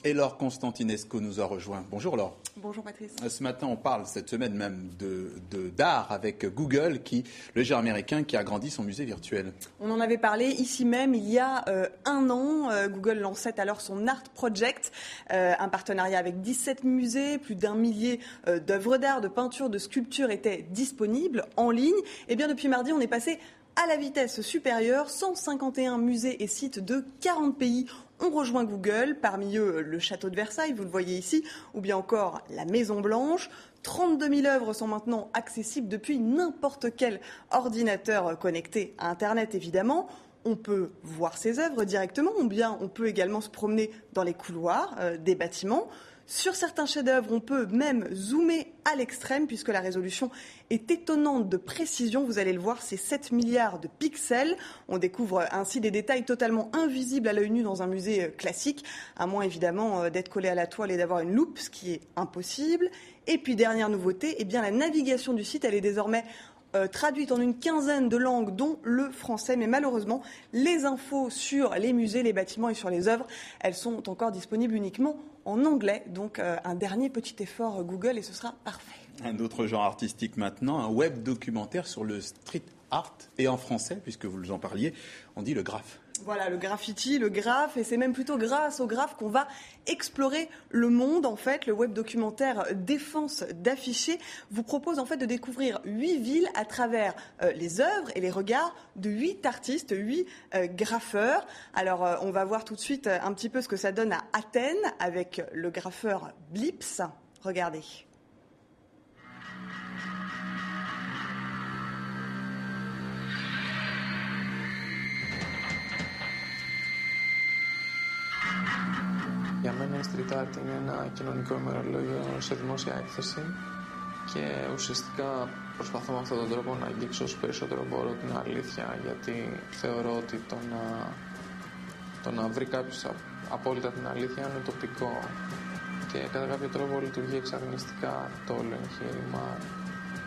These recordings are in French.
Et Laure Constantinesco nous a rejoint. Bonjour Laure. Bonjour Patrice. Ce matin, on parle cette semaine même d'art avec Google, le géant américain qui a agrandi son musée virtuel. On en avait parlé ici même il y a un an. Google lançait alors son Art Project, un partenariat avec 17 musées, plus d'1 millier d'œuvres d'art, de peintures, de sculptures étaient disponibles en ligne. Et bien depuis mardi, on est passé à la vitesse supérieure. 151 musées et sites de 40 pays ont rejoint Google, parmi eux le château de Versailles, vous le voyez ici, ou bien encore la Maison Blanche. 32 000 œuvres sont maintenant accessibles depuis n'importe quel ordinateur connecté à Internet, évidemment. On peut voir ces œuvres directement, ou bien on peut également se promener dans les couloirs des bâtiments. Sur certains chefs-d'œuvre, on peut même zoomer à l'extrême puisque la résolution est étonnante de précision. Vous allez le voir, c'est 7 milliards de pixels. On découvre ainsi des détails totalement invisibles à l'œil nu dans un musée classique, à moins évidemment d'être collé à la toile et d'avoir une loupe, ce qui est impossible. Et puis dernière nouveauté, eh bien la navigation du site, elle est désormais traduite en une quinzaine de langues, dont le français. Mais malheureusement, les infos sur les musées, les bâtiments et sur les œuvres, elles sont encore disponibles uniquement en anglais. Donc un dernier petit effort Google et ce sera parfait. Un autre genre artistique maintenant, un web documentaire sur le street art et en français, puisque vous en parliez, on dit le graphe. Voilà, le graffiti, le graphe, et c'est même plutôt grâce au graphe qu'on va explorer le monde. En fait, le web documentaire Défense d'afficher vous propose en fait de découvrir 8 villes à travers les œuvres et les regards de 8 artistes, 8 graffeurs. Alors, on va voir tout de suite un petit peu ce que ça donne à Athènes avec le graffeur Blips. Regardez. Για μένα η street art είναι ένα κοινωνικό ημερολόγιο σε δημόσια έκθεση και ουσιαστικά προσπαθώ με αυτόν τον τρόπο να αγγίξω όσο περισσότερο μπορώ την αλήθεια, γιατί θεωρώ ότι το να βρει κάποιος απόλυτα την αλήθεια είναι τοπικό και κατά κάποιο τρόπο λειτουργεί εξαρνιστικά το όλο εγχείρημα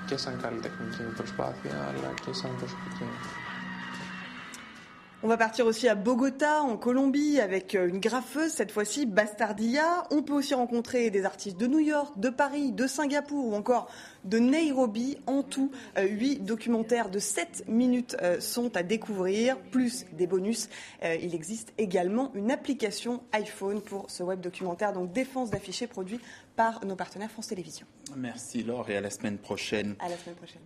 και σαν καλλιτεχνική προσπάθεια αλλά και σαν προσωπική. On va partir aussi à Bogota, en Colombie, avec une graffeuse, cette fois-ci Bastardilla. On peut aussi rencontrer des artistes de New York, de Paris, de Singapour ou encore de Nairobi. En tout, 8 documentaires de 7 minutes sont à découvrir, plus des bonus. Il existe également une application iPhone pour ce web documentaire, donc Défense d'afficher, produit par nos partenaires France Télévisions. Merci Laure et à la semaine prochaine. À la semaine prochaine.